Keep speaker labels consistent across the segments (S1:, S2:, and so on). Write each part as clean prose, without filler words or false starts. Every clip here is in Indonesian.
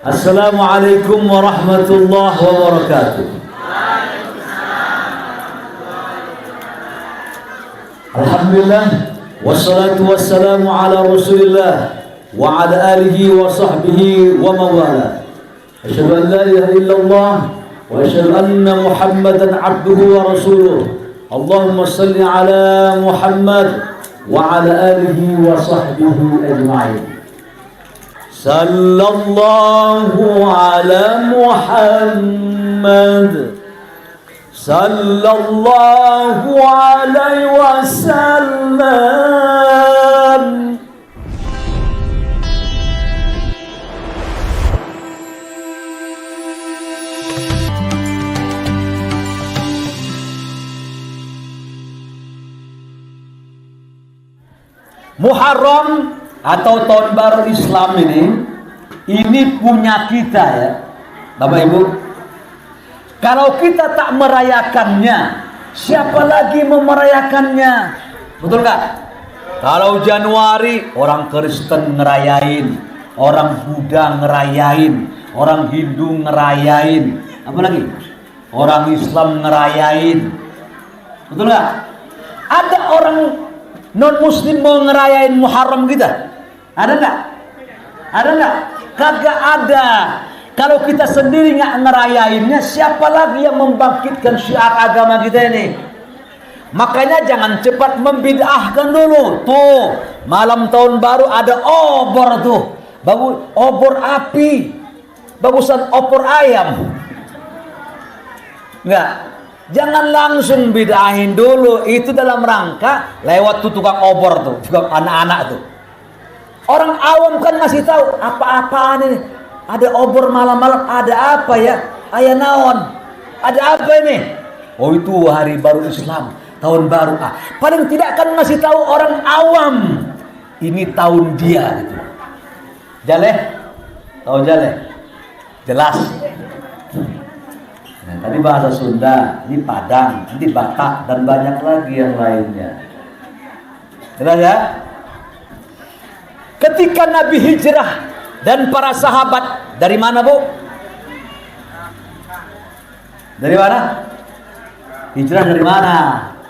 S1: Assalamualaikum warahmatullahi wabarakatuh. Alhamdulillah, wassalatu wassalamu ala Rasulillah wa ala alihi wa sahbihi wa mawala. Asyhadu an la ilaha illallah wa asyhadu anna Muhammadan abduhu wa rasuluh. Allahumma salli ala Muhammad wa ala alihi wa sahbihi ajma'in. Sallallahu ala Muhammad sallallahu alaihi wasallam. Muharram atau tahun baru Islam ini punya kita ya, Bapak Ibu. Kalau kita tak merayakannya, siapa lagi memerayakannya? Betul nggak? Kalau Januari orang Kristen ngerayain, orang Buddha ngerayain, orang Hindu ngerayain, apa lagi? Orang Islam ngerayain. Betul nggak? Ada orang non-Muslim mau ngerayain Muharram kita? Ada nggak? Ada nggak? Kagak ada. Kalau kita sendiri nggak ngerayainnya, siapa lagi yang membangkitkan syiar agama kita ini? Makanya jangan cepat membid'ahkan dulu. Tuh, malam tahun baru ada obor tuh. Bagus, obor api. Bagusan opor ayam. Nggak. Jangan langsung bid'ahin dulu. Itu dalam rangka lewat tuh tukang obor tuh, tukang anak-anak tuh. Orang awam kan masih tahu apa-apaan ini. Ada obor malam-malam, ada apa ya? Ayah naon? Ada apa ini? Oh itu hari baru Islam, tahun baru. Paling tidak kan ngasih tahu orang awam. Ini tahun dia gitu. Jale? Tahun jale? Jelas. Nah, tadi bahasa Sunda, ini Padang, nanti Batak dan banyak lagi yang lainnya. Jelas ya? Ketika Nabi hijrah dan para sahabat dari mana, Bu? Dari mana? Hijrah dari mana?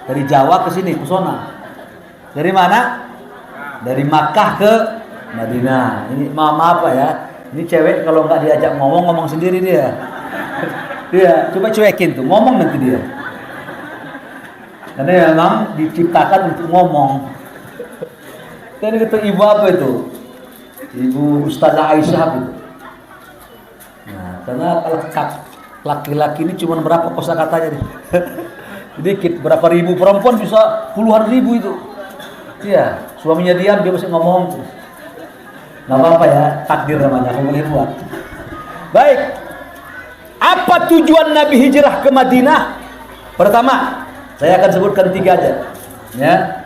S1: Dari Jawa ke sini, ke sana. Dari mana? Dari Makkah ke Madinah. Ini maaf apa ya? Ini cewek kalau nggak diajak ngomong sendiri dia. Dia coba cuekin tuh, ngomong nanti dia. Karena memang diciptakan untuk ngomong. Tadi kata ibu apa itu? Ibu Ustazah Aisyah itu. Nah, karena laki-laki ini cuma berapa kosakatanya nih? Sedikit, berapa ribu perempuan bisa puluhan ribu itu. Iya, suaminya diam dia mesti ngomong terus. Nggak apa-apa ya, takdir namanya, aku boleh buat. Baik, apa tujuan Nabi hijrah ke Madinah? Pertama, saya akan sebutkan 3 aja. Ya.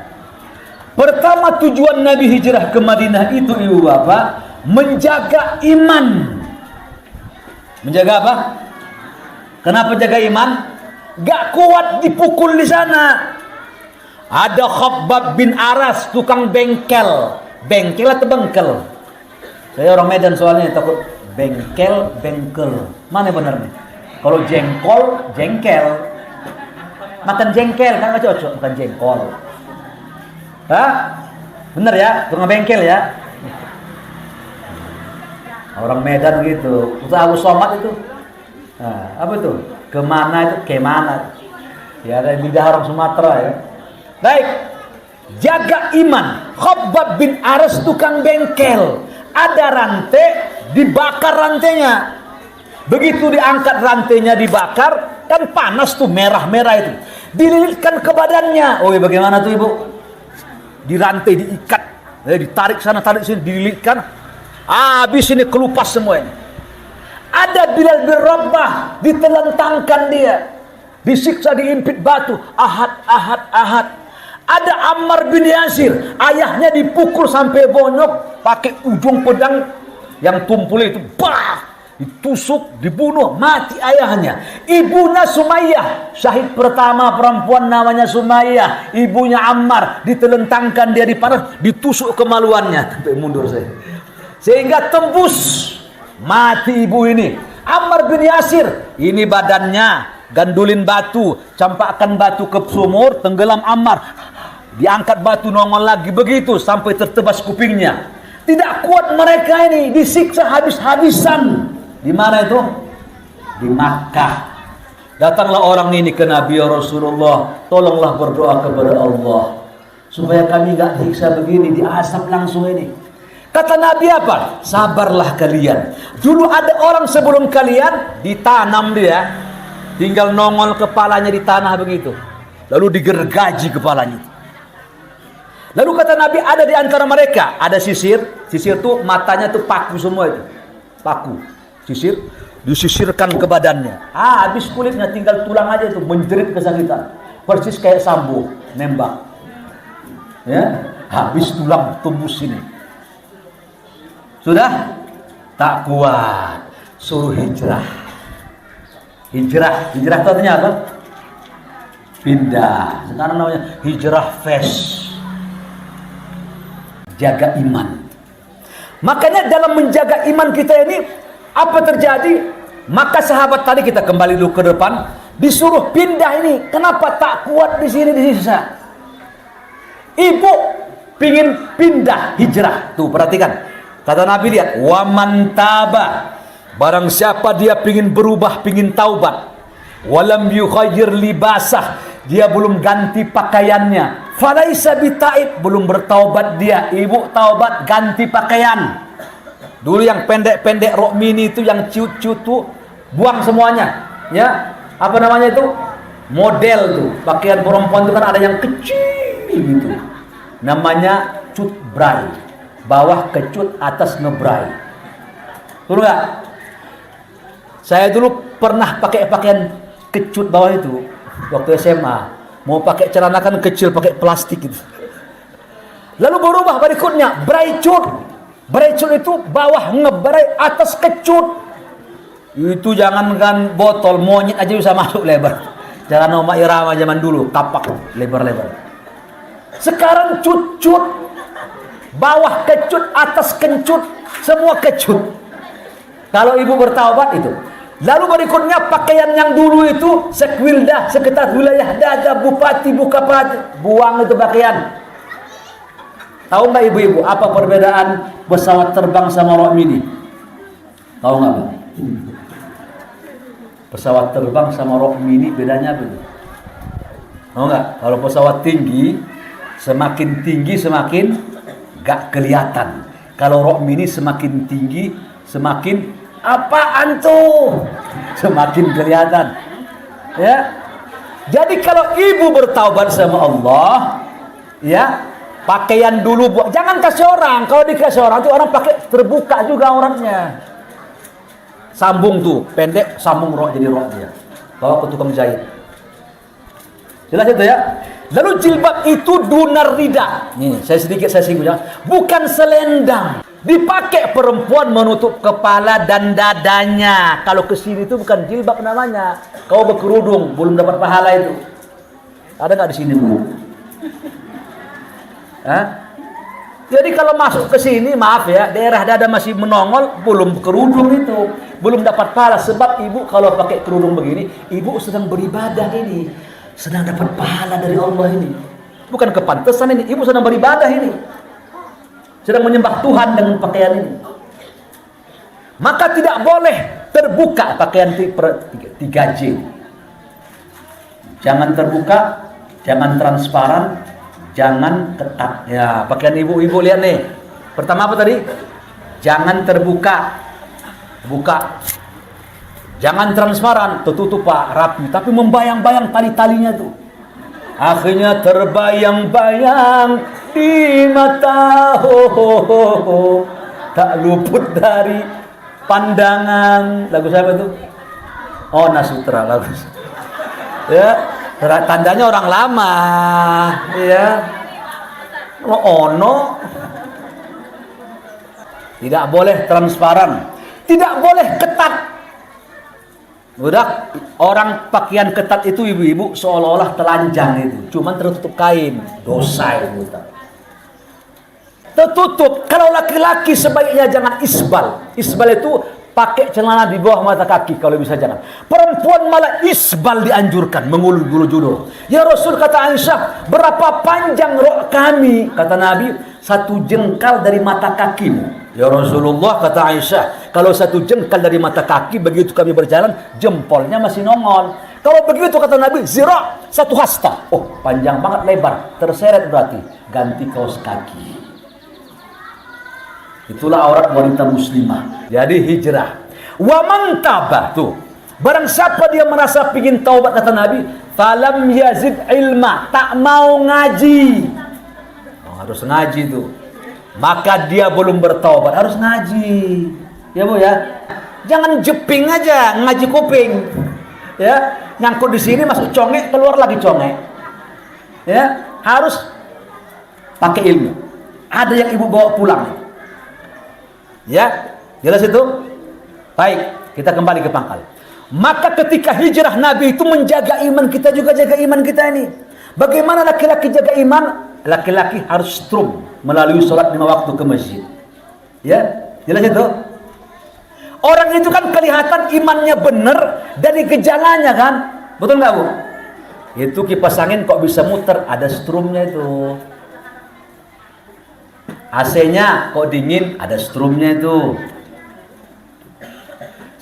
S1: Pertama tujuan Nabi hijrah ke Madinah itu ibu bapak menjaga iman. Menjaga apa? Kenapa jaga iman? Gak kuat dipukul di sana. Ada Khabbab bin Aras, tukang bengkel. Bengkel atau bengkel? Saya orang Medan soalnya takut bengkel. Mana benarnya? Kalau jengkol, jengkel. Makan jengkel kan gak cocok, bukan jengkol. Hah? Bener ya? Tukang bengkel ya? Orang Medan gitu. Ustaz Abu Somad itu. Nah, apa itu? Kemana itu? Kemana? Ya ada lidah orang Sumatera ya. Baik. Jaga iman. Khabbab bin Aras tukang bengkel. Ada rantai, dibakar rantainya. Begitu diangkat rantainya dibakar, kan panas tuh merah-merah itu. Dililitkan ke badannya. Oh, bagaimana tuh Ibu? Dirantai, diikat, ditarik sana, tarik sini, dililitkan. Habis ini kelupas semuanya. Ada Bilal bin Rabah, ditelentangkan dia, disiksa, diimpit batu. Ahad. Ada Ammar bin Yasir, ayahnya dipukul sampai bonyok pakai ujung pedang yang tumpul itu, ditusuk, dibunuh, mati ayahnya. Ibunya Sumayyah, syahid pertama perempuan namanya Sumayyah, ibunya Ammar, ditelentangkan dia di panas, ditusuk kemaluannya sampai mundur saya. Sehingga tembus Mati ibu ini. Ammar bin Yasir, ini badannya, gandulin batu, campakkan batu ke sumur, tenggelam Ammar. Diangkat batu, nongol lagi, begitu sampai tertebas kupingnya. Tidak kuat mereka ini, disiksa habis-habisan. Di mana itu? Di Makkah. Datanglah orang ini ke Nabi, ya Rasulullah, tolonglah berdoa kepada Allah supaya kami gak disiksa begini, diasap langsung ini. Kata Nabi apa? Sabarlah kalian. Dulu ada orang sebelum kalian, ditanam dia, tinggal nongol kepalanya di tanah begitu, lalu digergaji kepalanya. Lalu kata Nabi, ada di antara mereka ada sisir tuh matanya tuh paku semua itu, paku, sisir, disisirkan ke badannya. Habis kulitnya, tinggal tulang aja itu, menjerit kesakitan, persis kayak Sambo nembak. Ya, habis tulang tembus sini. Sudah tak kuat, suruh hijrah. Hijrah itu artinya apa? Pindah. Sekarang namanya hijrah fast. Jaga iman. Makanya dalam menjaga iman kita ini, apa terjadi? Maka sahabat tadi, kita kembali dulu ke depan, disuruh pindah ini. Kenapa tak kuat di sini, di sisa? Ibu pingin pindah, hijrah. Tuh perhatikan. Kata Nabi, lihat, wa man taba, barang siapa dia pingin berubah, pingin taubat, walam yukhayyir libasah, dia belum ganti pakaiannya, falaisa bitaib, belum bertaubat dia. Ibu taubat, ganti pakaian. Dulu yang pendek-pendek rok mini itu, yang ciut-ciut tuh, buang semuanya. Ya, apa namanya itu? Model tuh. Pakaian perempuan itu kan ada yang kecil gitu. Namanya cut bray. Bawah kecut, atas ngebrai. Dulu nggak? Saya dulu pernah pakai pakaian kecut bawah itu waktu SMA. Mau pakai celana kan kecil, pakai plastik gitu. Lalu berubah berikutnya, brai cut. Brai cut itu bawah ngebrai, atas kecut. Itu jangankan botol, monyet aja bisa masuk lebar. Jangan Oma Irama zaman dulu, kapak lebar-lebar. Sekarang cut-cut. Bawah kecut, atas kencut, semua kecut. Kalau ibu bertaubat itu. Lalu berikutnya pakaian yang dulu itu, sekwildah, sekretaris wilayah, daga, bupati, bukapati, buang itu pakaian. Tahu nggak ibu-ibu apa perbedaan pesawat terbang sama rok mini? Tahu nggak, Bu? Pesawat terbang sama rok mini bedanya apa? Tahu nggak? Kalau pesawat tinggi, semakin tinggi semakin gak kelihatan. Kalau rok mini semakin tinggi, semakin apaan tuh? Semakin kelihatan. Ya. Jadi kalau ibu bertaubat sama Allah, ya, pakaian dulu buat, jangan kasih orang. Kalau dikasih orang tuh orang pakai terbuka juga orangnya. Sambung tuh, pendek, sambung rok jadi rok dia. Bawa ke tukang jahit. Jelas itu ya? Lalu jilbab itu dunar rida. Nih, saya singgung ya. Bukan selendang. Dipakai perempuan menutup kepala dan dadanya. Kalau ke sini itu bukan jilbab namanya. Kau berkerudung, belum dapat pahala itu. Ada nggak di sini, Bu? Hah? Jadi kalau masuk ke sini, maaf ya, daerah dada masih menongol, belum kerudung itu. Belum dapat pahala. Sebab ibu kalau pakai kerudung begini, ibu sedang beribadah ini. Sedang dapat pahala dari Allah ini. Bukan kepantesan ini. Ibu sedang beribadah ini. Sedang menyembah Tuhan dengan pakaian ini. Maka tidak boleh terbuka pakaian 3J. Jangan terbuka, jangan transparan, jangan ketat. Ya, pakaian ibu-ibu lihat nih. Pertama apa tadi? Jangan terbuka. Buka. Jangan transparan, tertutup Pak, rapi, tapi membayang-bayang tali-talinya tuh. Akhirnya terbayang-bayang di mata, tak luput dari pandangan. Lagu siapa itu? Oh, Nasutra lagu. Ya, tandanya orang lama, ya. Ono. Tidak boleh transparan, tidak boleh ketat. Udah, orang pakaian ketat itu ibu-ibu seolah-olah telanjang itu, cuman tertutup kain, dosa itu. Tertutup. Kalau laki-laki sebaiknya jangan isbal. Isbal itu pakai celana di bawah mata kaki kalau bisa jangan. Perempuan malah isbal dianjurkan, mengulur-ulur jodoh. Ya Rasul, kata Aisyah, berapa panjang rok kami? Kata Nabi, 1 jengkal dari mata kakimu. Ya Rasulullah, kata Aisyah, kalau 1 jengkal dari mata kaki, begitu kami berjalan, jempolnya masih nongol. Kalau begitu, kata Nabi, zira', 1 hasta. Oh, panjang banget, lebar, terseret berarti. Ganti kaos kaki. Itulah aurat wanita muslimah. Jadi hijrah. Wa man tabah, tuh. Barang siapa dia merasa pingin taubat, kata Nabi, falam yazid ilma, tak mau ngaji. Harus ngaji tuh. Maka dia belum bertaubat, harus ngaji. Ya Bu ya. Jangan jeping aja, ngaji kuping. Ya, nyangkut di sini masuk congek, keluar lagi congek. Ya, harus pakai ilmu. Ada yang ibu bawa pulang. Ya, jelas itu? Baik, kita kembali ke pangkal. Maka ketika hijrah Nabi itu menjaga iman, kita juga jaga iman kita ini. Bagaimana laki-laki jaga iman? Laki-laki harus strum melalui sholat 5 waktu ke masjid. Ya, jelas itu? Orang itu kan kelihatan imannya benar dari gejalanya kan? Betul nggak Bu? Itu kipas angin kok bisa muter, ada strumnya itu. AC-nya kok dingin, ada strumnya itu.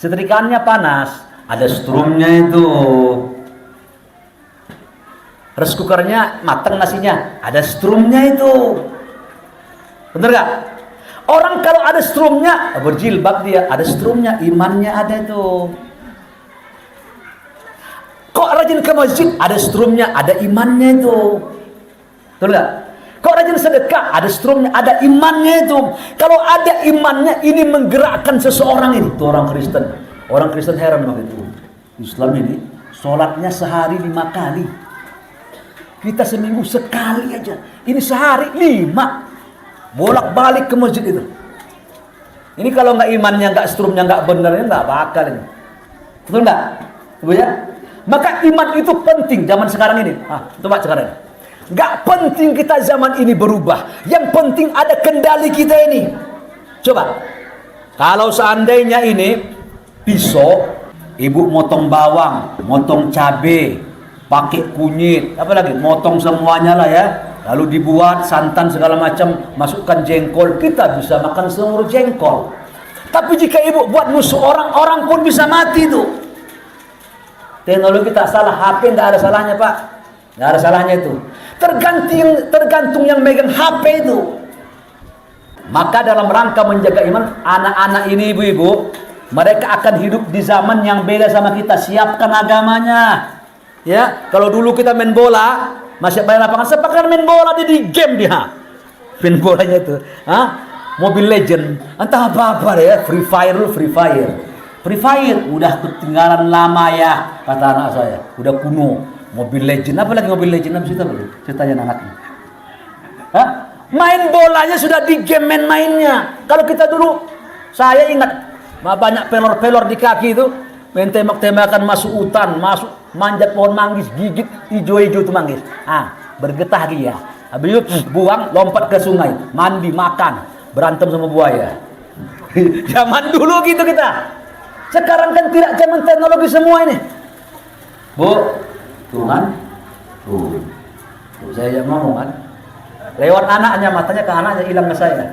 S1: Setrikannya panas, ada strumnya itu. Rice cookernya matang nasinya, ada strumnya itu. Bener gak? Orang kalau ada strumnya, berjilbab dia, ada strumnya, imannya ada itu. Kok rajin ke masjid, ada strumnya, ada imannya itu. Betul gak? Kok rajin sedekah, ada strumnya, ada imannya itu. Kalau ada imannya, ini menggerakkan seseorang ini. Itu orang Kristen. Orang Kristen heran begitu. Islam ini, sholatnya sehari 5 kali. Kita seminggu sekali aja. Ini sehari 5. Bolak-balik ke masjid itu. Ini kalau nggak imannya, nggak strumnya, nggak benernya, nggak bakal ini. Betul nggak? Ibu ya? Maka iman itu penting zaman sekarang ini. Coba sekarang ini. Nggak penting kita zaman ini berubah. Yang penting ada kendali kita ini. Coba. Kalau seandainya ini pisau, ibu motong bawang, motong cabai, pakai kunyit, apa lagi? Motong semuanya lah ya. Lalu dibuat santan segala macam, masukkan jengkol, kita bisa makan seluruh jengkol. Tapi jika ibu buat musuh orang, orang pun bisa mati tuh. Teknologi tak salah, HP nggak ada salahnya Pak, nggak ada salahnya itu. Tergantung yang megang HP itu. Maka dalam rangka menjaga iman, anak-anak ini ibu-ibu, mereka akan hidup di zaman yang beda sama kita. Siapkan agamanya. Ya, kalau dulu kita main bola, masih main lapangan, sepakan main bola di game dia. Main bolanya itu, Mobile Legend, entah apa-apa ya, Free Fire, Free Fire udah ketinggalan lama ya, kata anak saya, udah kuno. Mobile Legend, apa lagi Mobile Legend? Apa cerita belum? Ceritanya anaknya. Main bolanya sudah di game mainnya. Kalau kita dulu, saya ingat banyak pelor-pelor di kaki itu, main tembak-tembakan masuk hutan, masuk manjat pohon manggis, gigit hijau-hijau itu manggis. Bergetah dia. Habis itu buang, lompat ke sungai, mandi, makan, berantem sama buaya. Zaman dulu gitu kita. Sekarang kan tidak zaman teknologi semua ini. Bu, Tuhan, tuh saya yang ngomong kan. Lewat anaknya, matanya ke anaknya, hilang ke saya.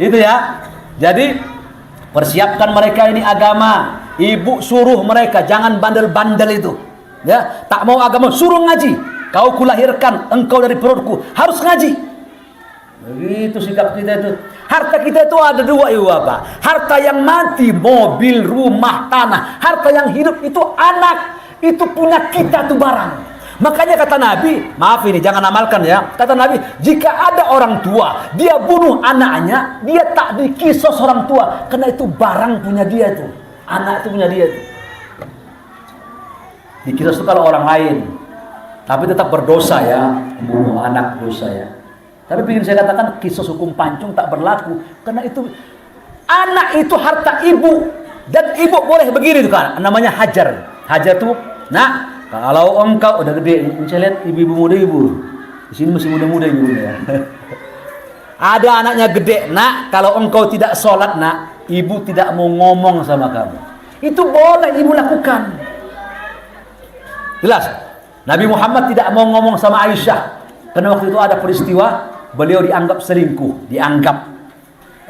S1: Itu ya. Jadi persiapkan mereka ini agama. Ibu suruh mereka jangan bandel-bandel itu. Ya, tak mau agama, suruh ngaji. Kau kulahirkan, engkau dari perutku, harus ngaji. Begitu sikap kita itu. Harta kita itu ada 2 ibu bapak. Harta yang mati, mobil, rumah, tanah. Harta yang hidup itu anak. Itu punya kita tuh barang. Makanya kata Nabi, maaf ini jangan amalkan ya. Kata Nabi, jika ada orang tua, dia bunuh anaknya, dia tak dikisos orang tua. Karena itu barang punya dia tuh. Anak itu punya dia tuh. Dikisos itu kalau orang lain. Tapi tetap berdosa ya. Bunuh anak dosa ya. Tapi ingin saya katakan kisos hukum pancung tak berlaku. Karena itu anak itu harta ibu. Dan ibu boleh begini tuh kan. Namanya hajar. Hajar tuh, nah kalau engkau udah gede, saya lihat ibu-ibu muda ibu. Di sini masih muda-muda ibu ya. Ada anaknya gede, nak kalau engkau tidak sholat nak, ibu tidak mau ngomong sama kamu. Itu boleh ibu lakukan. Jelas? Nabi Muhammad tidak mau ngomong sama Aisyah. Karena waktu itu ada peristiwa, beliau dianggap selingkuh. Dianggap.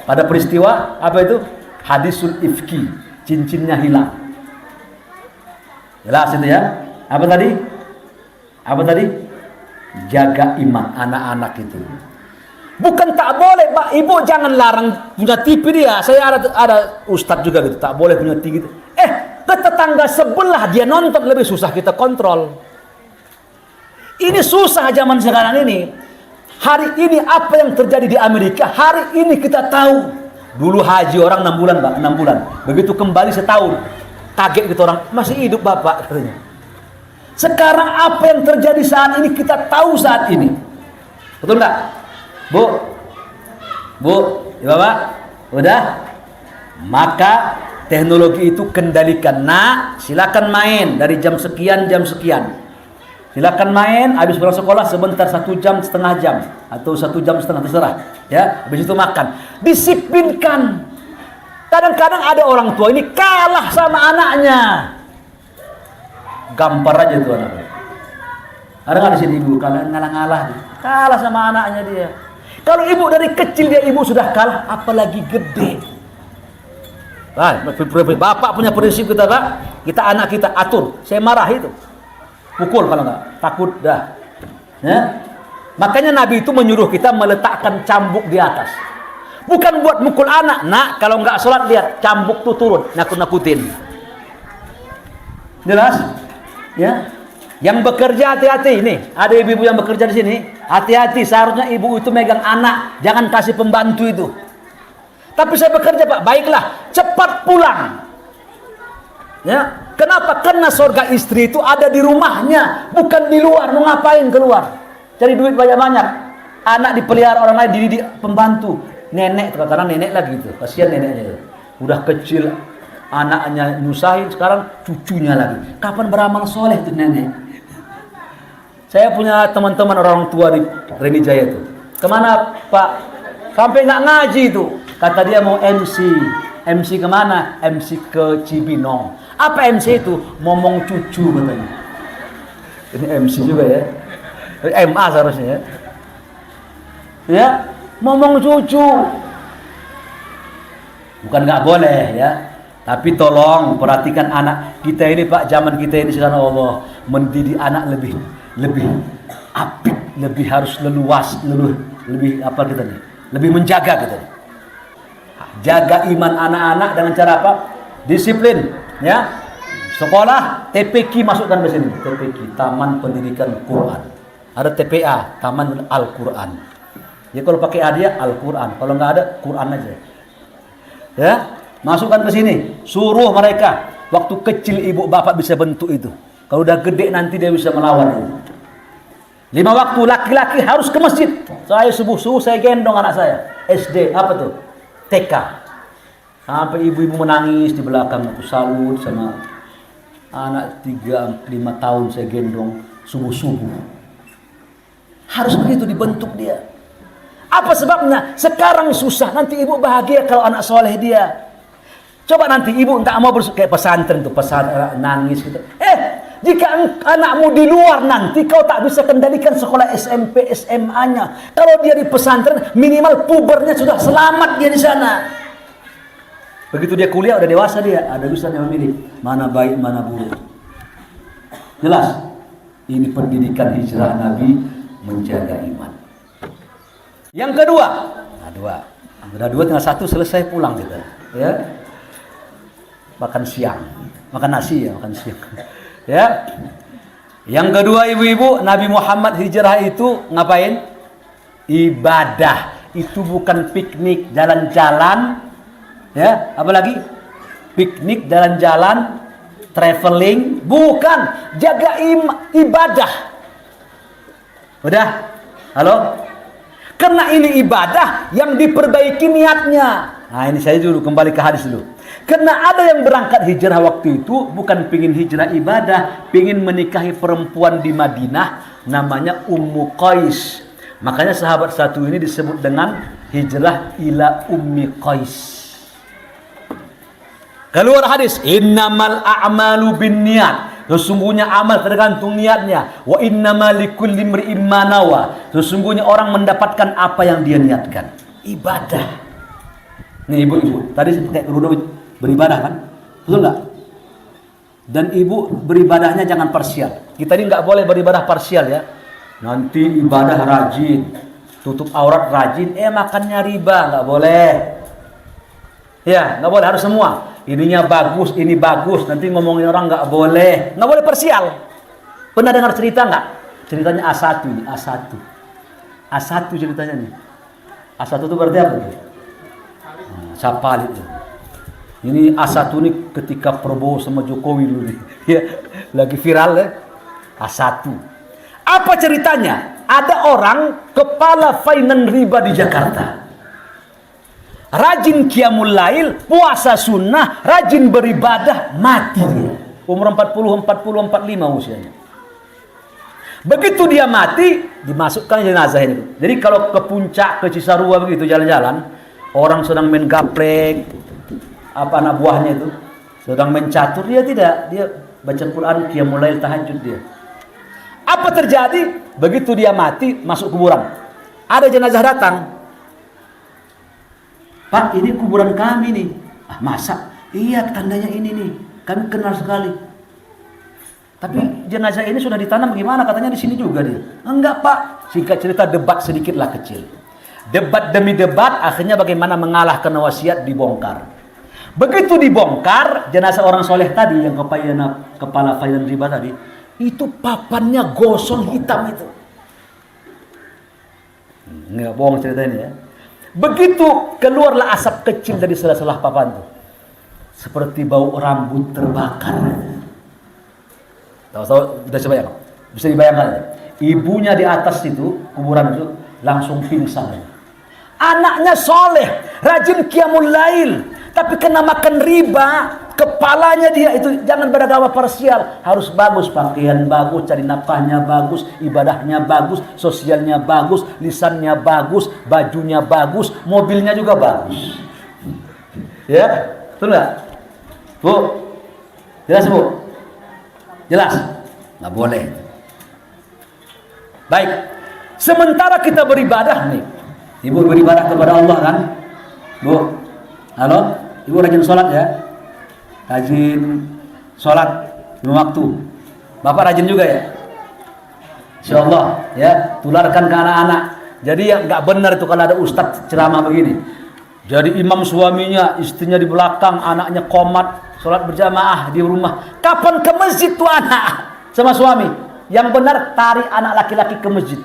S1: Pada peristiwa, apa itu? Hadisul ifki. Cincinnya hilang. Jelas itu ya? Apa tadi? Apa tadi? Jaga iman anak-anak itu. Bukan tak boleh, Pak. Ibu jangan larang punya TV dia. Saya ada ustadz juga gitu, tak boleh punya TV gitu. Ke tetangga sebelah dia nonton lebih susah kita kontrol. Ini susah zaman sekarang ini. Hari ini apa yang terjadi di Amerika, hari ini kita tahu. Dulu haji orang 6 bulan, Pak, 6 bulan. Begitu kembali setahun. Kaget gitu orang, masih hidup Bapak katanya. Sekarang apa yang terjadi saat ini kita tahu saat ini. Betul enggak? Bu, Bapak, udah? Maka teknologi itu kendalikan. Nak, silakan main dari jam sekian, silakan main, habis pulang sekolah sebentar 1 jam, setengah jam, atau 1 jam setengah, terserah. Ya, habis itu makan. Disiplinkan. Kadang-kadang ada orang tua ini kalah sama anaknya. Gampar aja tuh anaknya. Ada nggak di sini ibu ngalah-ngalah, kalah sama anaknya dia. Kalau ibu dari kecil dia ibu sudah kalah, apalagi gede. Bapak punya prinsip kita, Pak. Kita anak kita atur. Saya marah itu, pukul kalau nggak, takut dah. Ya? Makanya Nabi itu menyuruh kita meletakkan cambuk di atas. Bukan buat mukul anak. Nak, kalau nggak sholat lihat cambuk tuh turun, nakut-nakutin. Jelas? Ya. Yang bekerja hati-hati. Nih, ada ibu-ibu yang bekerja di sini. Hati-hati, seharusnya ibu itu megang anak, jangan kasih pembantu itu. Tapi saya bekerja, Pak. Baiklah, cepat pulang. Ya, kenapa? Karena surga istri itu ada di rumahnya, bukan di luar. Mau ngapain keluar? Cari duit banyak-banyak. Anak dipelihara orang lain, dididik pembantu. Nenek, karena nenek lagi itu. Kasihan neneknya. Udah kecil, anaknya nyusahin, sekarang cucunya lagi. Kapan beramal soleh tuh nenek? Saya punya teman-teman orang tua di Reni Jaya itu. Kemana Pak? Sampai nggak ngaji itu. Kata dia mau MC. MC kemana? MC ke Cibinong. Apa MC itu? Ngomong cucu katanya. Ini MC juga ya. MA seharusnya ya. Ya, ngomong cucu. Bukan nggak boleh ya. Tapi tolong perhatikan anak kita ini, Pak. Zaman kita ini sekarang Allah mendidik anak lebih apik, lebih harus leluas, lebih apa kita nih? Lebih menjaga kita nih. Jaga iman anak-anak dengan cara apa? Disiplin, ya. Sekolah TPQ masukkan ke sini. TPQ, Taman Pendidikan Quran. Ada TPA, Taman Al-Quran. Ya kalau pakai hadiah Al-Quran, kalau nggak ada Quran aja. Ya, masukkan ke sini. Suruh mereka waktu kecil ibu bapak bisa bentuk itu. Kalau udah gede nanti dia bisa melawan itu. 5 waktu laki-laki harus ke masjid. Saya subuh-subuh saya gendong anak saya. SD apa tuh? TK. Sampai ibu-ibu menangis di belakang. Aku salut sama anak 3-5 tahun saya gendong subuh-subuh. Harus begitu dibentuk dia. Apa sebabnya? Sekarang susah, nanti ibu bahagia kalau anak soleh dia. Coba nanti ibu tak mau kayak pesantren tuh, pesantren nangis gitu. Jika anakmu di luar nanti kau tak bisa kendalikan sekolah SMP, SMA-nya. Kalau dia di pesantren minimal pubernya sudah selamat dia di sana. Begitu dia kuliah udah dewasa dia, ada bisa dia memilih mana baik mana buruk. Jelas. Ini pendidikan hijrah Nabi menjaga iman. Yang kedua, udah dua tinggal 1 selesai pulang kita, ya. Makan siang, makan nasi ya, makan siang. Ya. Yang kedua ibu-ibu, Nabi Muhammad hijrah itu ngapain? Ibadah. Itu bukan piknik jalan-jalan, ya, apalagi piknik jalan-jalan, traveling, bukan, jaga ibadah. Udah? Halo? Karena ini ibadah yang diperbaiki niatnya. Nah ini saya dulu kembali ke hadis dulu. Karena ada yang berangkat hijrah waktu itu bukan pingin hijrah ibadah, pingin menikahi perempuan di Madinah namanya Ummu Qais. Makanya sahabat satu ini disebut dengan hijrah ila Ummi Qais. Keluar hadis, innamal a'malu binniyat. Sesungguhnya amal tergantung niatnya. Wa innamal likulli imri'in ma nawa. Sesungguhnya orang mendapatkan apa yang dia niatkan. Ibadah. Nih ibu-ibu, tadi kayak Rudo beribadah kan? Betul nggak? Dan ibu beribadahnya jangan parsial. Kita ini nggak boleh beribadah parsial ya. Nanti ibadah rajin, tutup aurat rajin, makannya riba, nggak boleh. Ya, nggak boleh, harus semua. Ininya bagus, ini bagus. Nanti ngomongin orang nggak boleh parsial. Pernah dengar cerita nggak? Ceritanya A1 ini, A1. A1 ceritanya nih. A1 itu berarti apa? Sapal itu. Ini A1 ini ketika Prabowo sama Jokowi dulu nih. Ya, lagi viral ya. A1. Apa ceritanya? Ada orang kepala finance riba di Jakarta. Rajin qiyamul lail, puasa sunnah, rajin beribadah, mati dia. Umur 45 usianya. Begitu dia mati, dimasukkan jenazah ini. Jadi kalau ke puncak, ke Cisarua begitu jalan-jalan, orang sedang main gaplek, apa anak buahnya itu, sedang main catur, dia tidak, dia baca Quran, qiyamul lail, tahajud dia. Apa terjadi? Begitu dia mati, masuk kuburan. Ada jenazah datang. Pak, ini kuburan kami nih. Ah, masa? Iya, tandanya ini nih. Kami kenal sekali. Tapi jenazah ini sudah ditanam gimana? Katanya di sini juga dia. Enggak, Pak. Singkat cerita, debat sedikitlah kecil. Debat demi debat, akhirnya bagaimana mengalahkan wasiat dibongkar. Begitu dibongkar, jenazah orang soleh tadi yang kepala finance riba tadi, itu papannya gosong hitam itu. Enggak bohong cerita ini ya. Begitu keluarlah asap kecil dari sela-sela papan itu, seperti bau rambut terbakar. Tahu-tahu udah coba ya, bisa dibayangkan ya? Ibunya di atas itu kuburan itu langsung pingsan. Anaknya soleh, rajin qiyamul lail, tapi kena makan riba. Kepalanya dia itu jangan beragama parsial, harus bagus, pakaian bagus, cari nafkahnya bagus, ibadahnya bagus, sosialnya bagus, lisannya bagus, bajunya bagus, mobilnya juga bagus. Ya, betul nggak? Bu, jelas bu? Jelas? Nggak boleh. Baik, sementara kita beribadah nih, ibu beribadah kepada Allah kan? Bu, halo, ibu rajin sholat ya? Rajin sholat 5 waktu. Bapak rajin juga ya? Insyaallah ya, tularkan ke anak-anak. Jadi yang nggak benar itu kalau ada ustadz ceramah begini. Jadi imam suaminya, istrinya di belakang, anaknya komat, sholat berjamaah di rumah. Kapan ke masjid tuh anak sama suami? Yang benar tarik anak laki-laki ke masjid.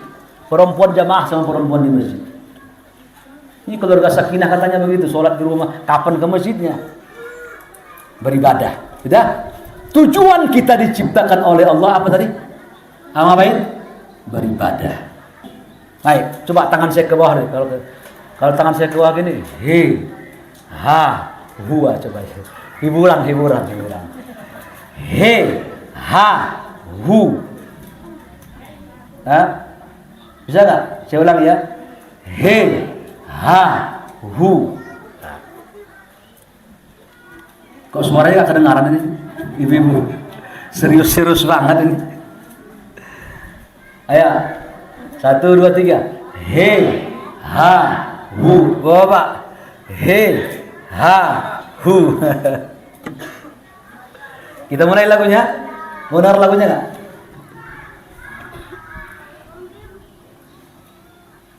S1: Perempuan jamaah sama perempuan di masjid. Ini keluarga sakinah katanya begitu, sholat di rumah. Kapan ke masjidnya? Beribadah. Sudah? Tujuan kita diciptakan oleh Allah apa tadi? Ngapain? Beribadah. Baik, coba tangan saya ke bawah deh. Kalau tangan saya ke bawah gini, he, ha, hua, coba. Hiburan. He, ha, hu. Hah? Bisa nggak? Saya ulang ya. He, ha, hu. Kok suaranya gak kedengaran ini? Ibu-ibu serius banget ini. Ayo 1, 2, 3. He, ha, hu. Bapak. He, ha, hu. Kita mulai lagunya. Mau dengar lagunya gak?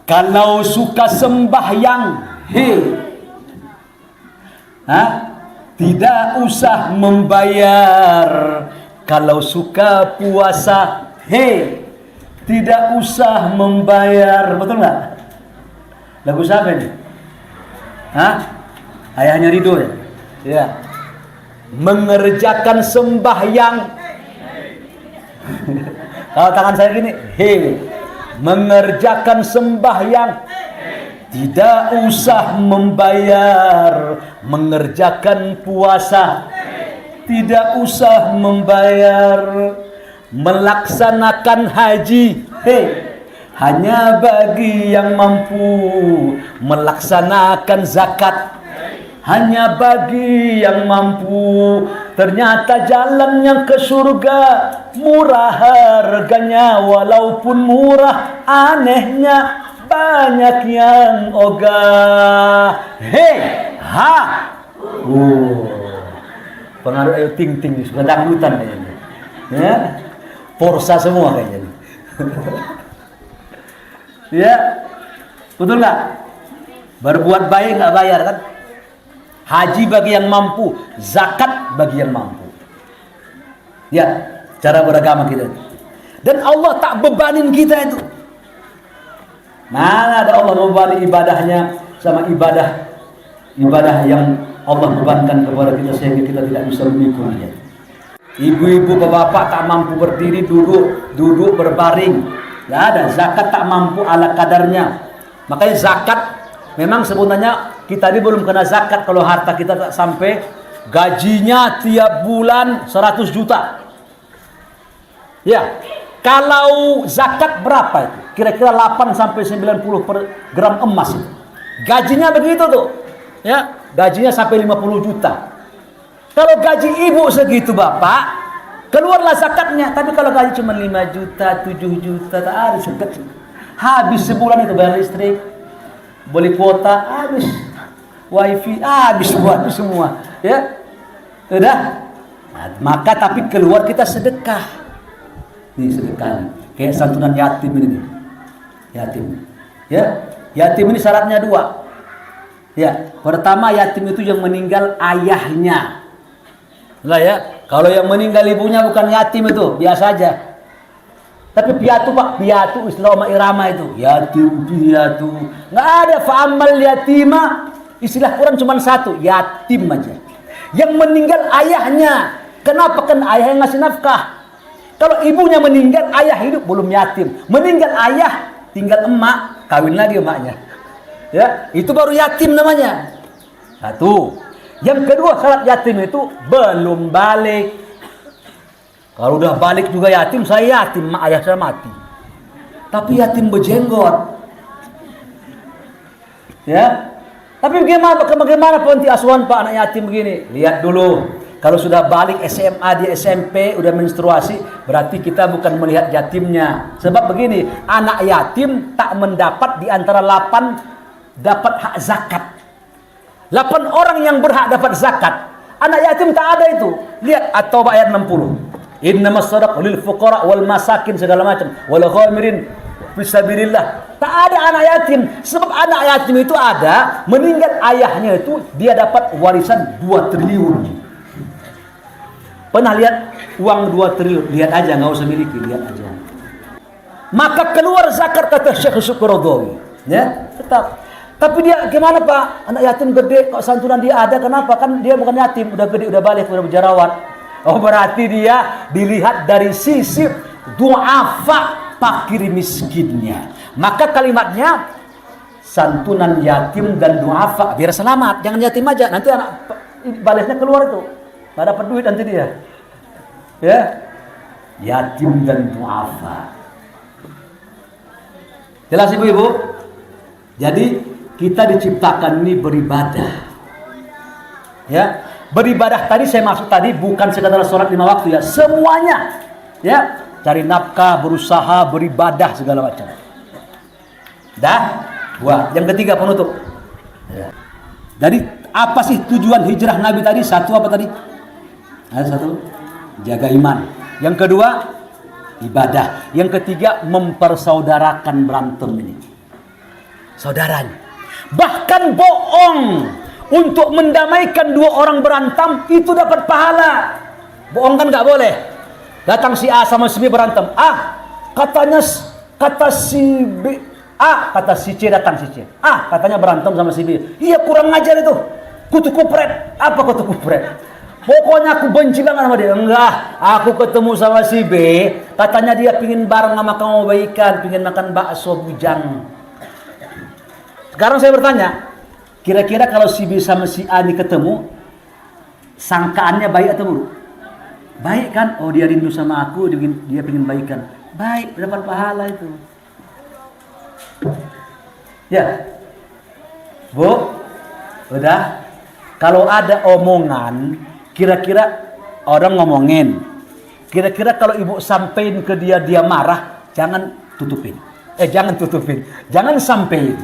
S1: Kalau suka sembahyang, he, hah? Tidak usah membayar. Kalau suka puasa, he, tidak usah membayar. Betul nggak? Lagu siapa ini? Hah? Ayahnya Ridho ya? Ya. Mengerjakan sembahyang. Kalau tangan saya gini, he, mengerjakan sembahyang. Tidak usah membayar. Mengerjakan puasa. Tidak usah membayar. Melaksanakan haji. Hanya bagi yang mampu. Melaksanakan zakat. hanya bagi yang mampu. Ternyata jalan yang ke surga murah harganya, walaupun murah anehnya banyak yang ogah. Hei, ha, pengaruh ayo ting ting suka dangdutan kayaknya, ya, Forsa semua kayaknya. Ya, betul nggak? Berbuat baik nggak bayar kan? Haji bagi yang mampu, zakat bagi yang mampu. Ya, cara beragama kita. Dan Allah tak bebanin kita itu. Mana ada Allah membebani ibadahnya sama ibadah yang Allah bebankan kepada kita sehingga kita tidak bisa memikulnya. Ibu-ibu, bapak tak mampu berdiri, duduk berbaring. Tidak ada. Zakat tak mampu ala kadarnya. Makanya zakat memang sebenarnya kita ini belum kena zakat kalau harta kita tak sampai gajinya tiap bulan 100 juta. Ya, kalau zakat berapa itu? Kira-kira 8 sampai 90 per gram emas itu. Gajinya begitu tuh. Ya, gajinya sampai 50 juta. Kalau gaji ibu segitu bapak, keluarlah zakatnya. Tapi kalau gaji cuma 5 juta, 7 juta, tak ada zakat. Habis sebulan itu bayar listrik, beli kuota, habis wifi, habis semua. Ya, udah. Nah, maka tapi keluar kita sedekah. Nih sedekah. Kayak santunan yatim ini. Yatim. Ya, yatim ini syaratnya 2. Ya, pertama yatim itu yang meninggal ayahnya. Lah ya, kalau yang meninggal ibunya bukan yatim itu, biasa aja. Tapi piatu Pak, piatu istilah Oma Irama itu. Yatim piatu. Enggak ada fa'amal yatima. Istilah Quran cuma satu, yatim aja. Yang meninggal ayahnya. Kenapa? Kan ayah yang ngasih nafkah. Kalau ibunya meninggal, ayah hidup belum yatim. Meninggal ayah, tinggal emak, kawin lagi emaknya. Ya, itu baru yatim namanya. Satu. Yang kedua syarat yatim itu belum balik. Kalau udah balik juga yatim, saya yatim, mak ayah saya mati. Tapi yatim berjenggot. Ya. Tapi bagaimana panti asuhan Pak anak yatim begini? Lihat dulu. Kalau sudah balik SMA, di SMP, udah menstruasi, berarti kita bukan melihat yatimnya. Sebab begini, anak yatim tak mendapat di antara 8 dapat hak zakat. 8 orang yang berhak dapat zakat. Anak yatim tak ada itu. Lihat At-Taubah ayat 60. Innamas shadaqatu lil fuqara wal masakin segala macam. Wal ghamirin fisabilillah. Tak ada anak yatim. Sebab anak yatim itu ada, meninggal ayahnya itu dia dapat warisan 2 triliun. Pernah lihat uang 2 triliun? Lihat aja, nggak usah miliki, lihat aja. Maka keluar zakat kata Syekh Syukurodawi. Ya, tetap. Tapi dia gimana Pak? Anak yatim gede, kok santunan dia ada? Kenapa? Kan dia bukan yatim, udah gede, udah balik, udah berjarawat. Oh berarti dia dilihat dari sisi du'afa, fakir miskinnya. Maka kalimatnya santunan yatim dan du'afa, biar selamat. Jangan yatim aja, nanti anak baliknya keluar tuh. Nggak dapat duit nanti dia. Ya, yatim dan du'afa. Jelas ibu-ibu? Jadi kita diciptakan ini beribadah. Ya, beribadah tadi saya maksud tadi bukan sekadar sholat 5 waktu ya, semuanya. Ya, cari nafkah, berusaha, beribadah segala macam. Dah, 2. Yang ketiga penutup. Ya. Jadi apa sih tujuan hijrah Nabi tadi? 1 apa tadi? Ada 1, jaga iman. Yang kedua, ibadah. Yang ketiga, mempersaudarakan berantem ini. Saudaranya. Bahkan bohong untuk mendamaikan 2 orang berantem itu dapat pahala. Bohong kan nggak boleh. Datang si A sama si B berantem. Kata si B, kata si C datang si C. Katanya berantem sama si B. Iya kurang ngajar itu. Kutu kupret. Apa kutu kupret? Pokoknya aku benci banget sama dia. Enggak, aku ketemu sama si B. Katanya dia pingin bareng sama kamu baikan, pingin makan bakso bujang. Sekarang saya bertanya, kira-kira kalau si B sama si A ini ketemu, sangkaannya baik atau buruk? Baik kan? Oh dia rindu sama aku, dia pengen baikan. Baik, dapat pahala itu. Ya, Bu, udah. Kalau ada omongan, kira-kira orang ngomongin, kira-kira kalau ibu sampein ke dia, dia marah, jangan tutupin. Jangan sampein.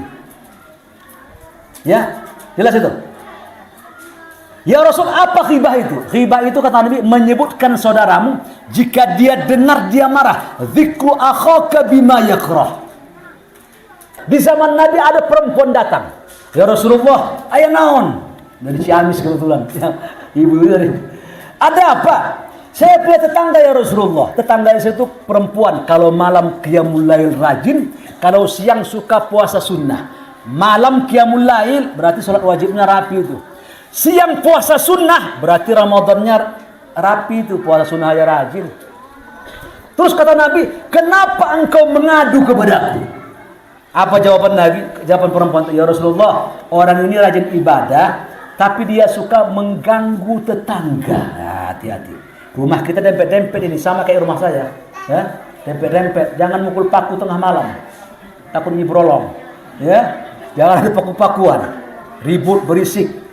S1: Ya, jelas itu. Ya Rasul, apa ghibah itu? Ghibah itu kata Nabi menyebutkan saudaramu jika dia dengar dia marah. Dzikru akhaka bima yakrah. Di zaman Nabi ada perempuan datang. Ya Rasulullah, aya naon? Dari Ciamis kebetulan. Ibu dari. Ada apa? Saya punya tetangga ya Rasulullah. Tetangga saya itu perempuan. Kalau malam qiyamul lail rajin, kalau siang suka puasa sunnah. Malam qiyamul lail berarti salat wajibnya rapi itu. Siang puasa sunnah berarti Ramadannya rapi itu, puasa sunnah ya rajin. Terus kata Nabi, kenapa engkau mengadu kepadaku? Apa jawaban Nabi? Jawaban perempuan, ya Rasulullah, orang ini rajin ibadah, tapi dia suka mengganggu tetangga. Nah, hati-hati. Rumah kita dempet-dempet ini sama kayak rumah saya, ya, dempet-dempet. Jangan mukul paku tengah malam, takut nyibrolong, ya. Jangan ada paku-pakuan, ribut berisik.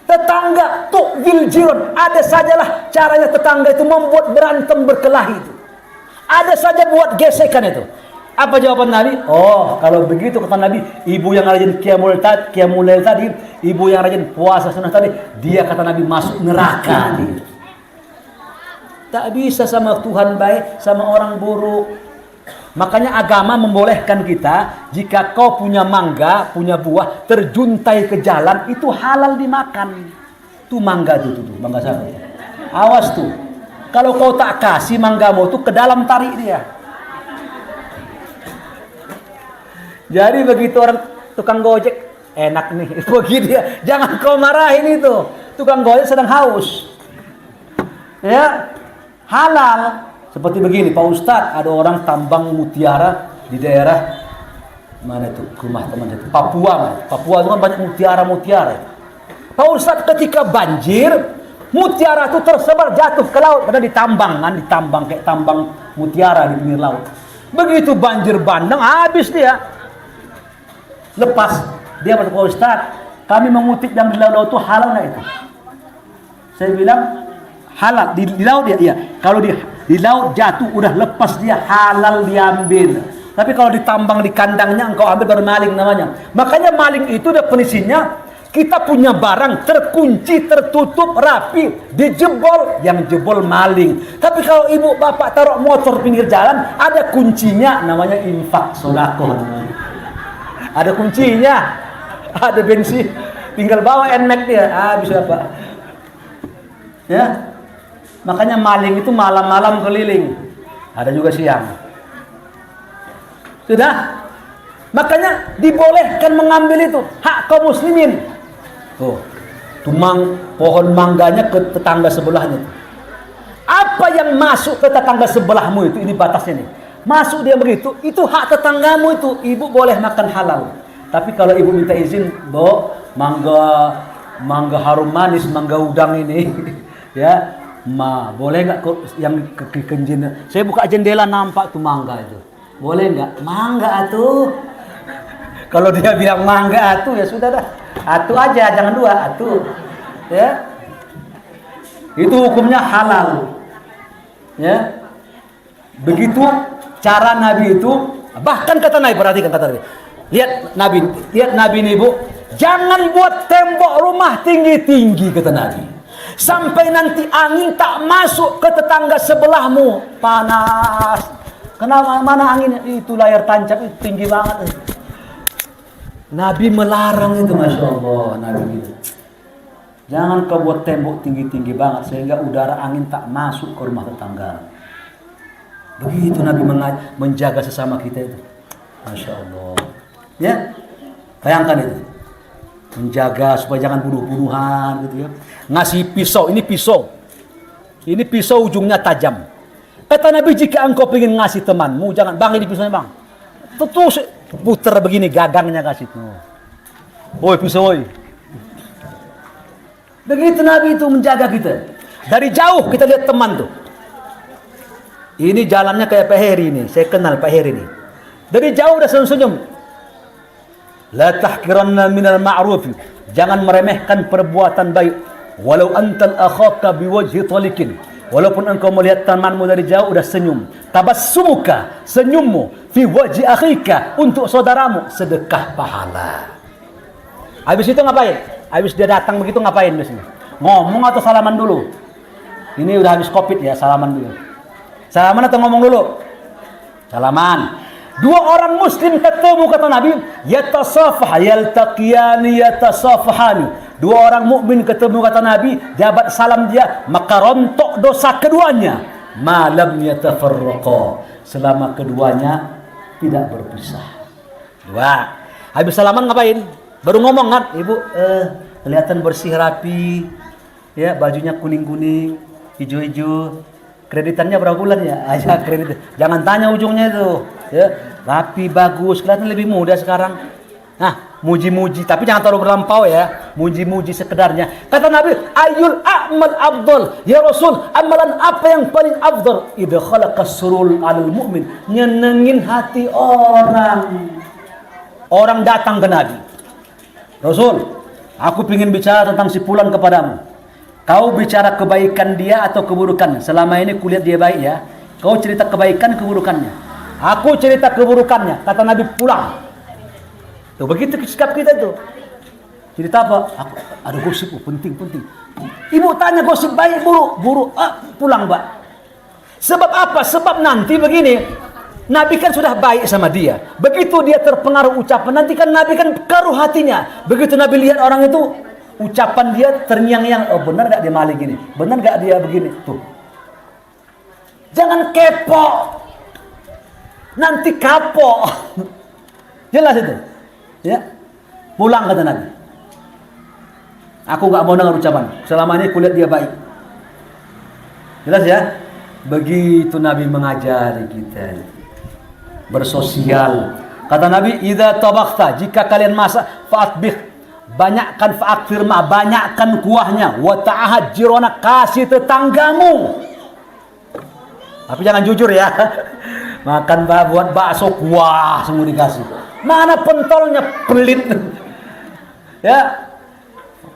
S1: Tetangga tu'dil jiron, ada sajalah caranya tetangga itu membuat berantem berkelahi itu. Ada saja buat gesekan itu. Apa jawaban Nabi? Oh, kalau begitu kata Nabi, ibu yang rajin qiyamul lail tadi, ibu yang rajin puasa sunnah tadi, dia kata Nabi masuk neraka. Tak bisa sama Tuhan baik, sama orang buruk. Makanya agama membolehkan kita, jika kau punya mangga, punya buah, terjuntai ke jalan, itu halal dimakan. Tuh mangga tuh, mangga siapa? Awas tuh. Kalau kau tak kasih manggamu tuh ke dalam tarik dia. Jadi begitu orang tukang gojek, enak nih, bagi dia. Jangan kau marahin itu. Tukang gojek sedang haus. Ya, halal. Seperti begini, Pak Ustadz, ada orang tambang mutiara di daerah mana itu, rumah teman itu, Papua. Papua itu kan banyak mutiara. Pak Ustadz, ketika banjir, mutiara itu tersebar jatuh ke laut karena ditambang kayak tambang mutiara di pinggir laut. Begitu banjir bandang, habis dia. Lepas dia berkata, Pak Ustadz, kami mengutip yang di laut itu halal nggak itu? Saya bilang halal di laut ya. Kalau di laut jatuh udah lepas dia, halal diambil. Tapi kalau ditambang di kandangnya engkau ambil baru maling namanya. Makanya maling itu definisinya kita punya barang terkunci, tertutup, rapi, dijebol, yang jebol maling. Tapi kalau ibu bapak taruh motor pinggir jalan, ada kuncinya, namanya infak sedekah. Ada kuncinya, ada bensin, tinggal bawa NMAX dia, bisa apa? Ya. Makanya maling itu malam-malam keliling. Ada juga siang. Sudah? Makanya dibolehkan mengambil itu. Hak kaum muslimin. Tuh. Pohon mangganya ke tetangga sebelahnya. Apa yang masuk ke tetangga sebelahmu itu, ini batasnya nih. Masuk dia begitu, itu hak tetanggamu itu. Ibu boleh makan halal. Tapi kalau ibu minta izin, mangga harum manis, mangga udang ini, ya. Boleh nggak yang kenjin? Saya buka jendela nampak tuh mangga itu. Boleh nggak? Mangga atuh. Kalau dia bilang mangga atuh ya sudah dah. Atuh aja, jangan dua, atuh. Ya. Itu hukumnya halal. Ya. Begitu cara Nabi itu, bahkan kata Nabi, perhatikan kata Nabi. Lihat Nabi nih Bu, jangan buat tembok rumah tinggi-tinggi kata Nabi. Sampai nanti angin tak masuk ke tetangga sebelahmu. Panas. Kenapa? Mana angin? Itu layar tancap itu tinggi banget. Nabi melarang itu, Masya Allah. Nabi itu, jangan kau buat tembok tinggi-tinggi banget sehingga udara angin tak masuk ke rumah tetangga. Begitu Nabi menjaga sesama kita itu. Masya Allah. Ya, bayangkan itu. Menjaga supaya jangan bunuh-bunuhan gitu ya. Ngasih pisau, ini pisau ujungnya tajam. Kata Nabi, jika engkau ingin ngasih temanmu, jangan, bang ini pisaunya bang, terus puter begini gagangnya kasih tuh. Woi pisau woi. Begitu Nabi itu menjaga kita. Dari jauh kita lihat teman tuh. Ini jalannya kayak Pak Heri ini, saya kenal Pak Heri ini. Dari jauh udah senyum-senyum. La tahqiranna minal ma'ruf. Jangan meremehkan perbuatan baik. Walau antal akhaka biwajhi talikin. Walaupun engkau melihat temanmu dari jauh udah senyum. Tabassumuka, senyummu fi wajhi akhika, untuk saudaramu sedekah pahala. Habis itu ngapain? Habis dia datang begitu ngapain biasanya? Ngomong atau salaman dulu? Ini udah habis Covid ya, salaman dulu. Salaman atau ngomong dulu? Salaman. Dua orang muslim ketemu, kata Nabi, yatasafah yaltaqiyani yatasafahani. Dua orang mukmin ketemu, kata Nabi, jabat salam dia, maka rontok dosa keduanya. Malam yatafarraqa, selama keduanya tidak berpisah. Dua. Habis salaman ngapain? Baru ngomong kan, ibu, kelihatan bersih rapi, ya, bajunya kuning-kuning, hijau-hijau. Kreditannya berapa bulan ya? Aja kredit. Jangan tanya ujungnya itu. Ya, rapi, bagus, kelihatan lebih muda sekarang. Nah, muji-muji, tapi jangan terlalu berlampau ya. Muji-muji sekedarnya. Kata Nabi, ayul a'mal afdal. Ya Rasul, amalan apa yang paling afdal? Idza khalaqa surul 'alal mu'min. Nyenengin hati orang. Orang datang ke Nabi. Rasul, aku ingin bicara tentang si fulan kepadamu. Kau bicara kebaikan dia atau keburukan? Selama ini kulihat dia baik ya. Kau cerita kebaikan keburukannya. Aku cerita keburukannya. Kata Nabi, pulang. Tuh begitu sikap kita tuh. Cerita apa? Aku ada gosip, penting. Ibu tanya gosip baik buruk, pulang Pak. Sebab apa? Sebab nanti begini. Nabi kan sudah baik sama dia. Begitu dia terpengaruh ucapan, nanti kan Nabi kan keruh hatinya. Begitu Nabi lihat orang itu, ucapan dia terngiang-ngiang, oh benar gak dia maling gini? Benar gak dia begini? Tuh. Jangan kepo. Nanti kapok. Jelas itu. Ya. Pulang, kata Nabi. Aku gak mau dengar ucapan. Selama ini kulihat dia baik. Jelas ya? Begitu Nabi mengajari kita bersosial. Kata Nabi, idza tabakhta, jika kalian masak, fa'atbih, banyakkan fa'akfir ma, banyakkan kuahnya, wa ta'ahad jirona, kasih tetanggamu. Tapi jangan jujur ya. Makan buat bakso kuah semua dikasih. Mana pentolnya, pelit. Ya.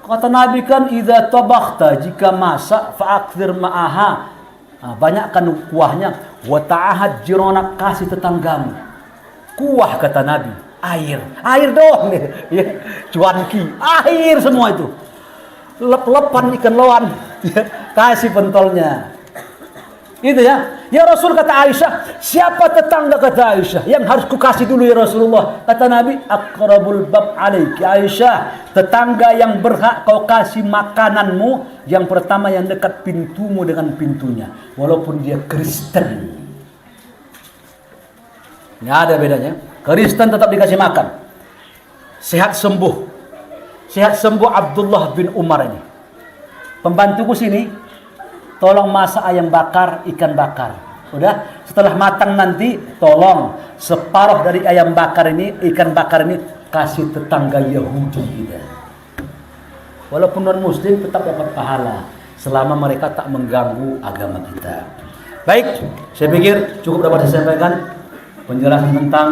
S1: Kata Nabi kan, idza tabakhta, jika masak, fa'akfir ma'aha, banyakkan kuahnya, wa ta'ahad jirona, kasih tetanggamu. Kuah, kata Nabi, air doang nih, ya. Cuanki, air semua itu. Lep-lepan ikan loan, kasih pentolnya. Itu ya. Ya Rasul, kata Aisyah, siapa tetangga, kata Aisyah, yang harus kukasih dulu ya Rasulullah? Kata Nabi, aqrabul bab alaiki Aisyah, tetangga yang berhak kau kasih makananmu, yang pertama yang dekat pintumu dengan pintunya, walaupun dia Kristen. Nggak ada bedanya. Kristen tetap dikasih makan. Sehat sembuh Abdullah bin Umar ini. Pembantuku sini, tolong masak ayam bakar, ikan bakar. Udah, setelah matang nanti tolong separuh dari ayam bakar ini, ikan bakar ini kasih tetangga Yahudi kita. Walaupun non muslim tetap dapat pahala selama mereka tak mengganggu agama kita. Baik, saya pikir cukup dapat saya sampaikan penjelasan tentang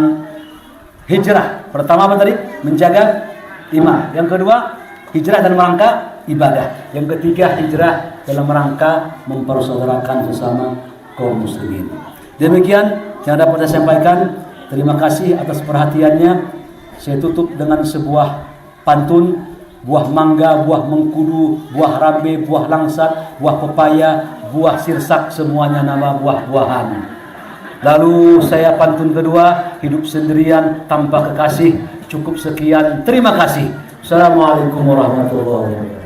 S1: hijrah. Pertama apa tadi? Menjaga iman. Yang kedua, hijrah dalam rangka ibadah. Yang ketiga, hijrah dalam rangka mempersaudarakan sesama kaum muslimin. Demikian yang dapat saya sampaikan. Terima kasih atas perhatiannya. Saya tutup dengan sebuah pantun. Buah mangga, buah mengkudu, buah rambe, buah langsat, buah pepaya, buah sirsak, semuanya nama buah-buahan. Lalu saya pantun kedua, hidup sendirian tanpa kekasih. Cukup sekian, terima kasih. Assalamualaikum warahmatullahi wabarakatuh.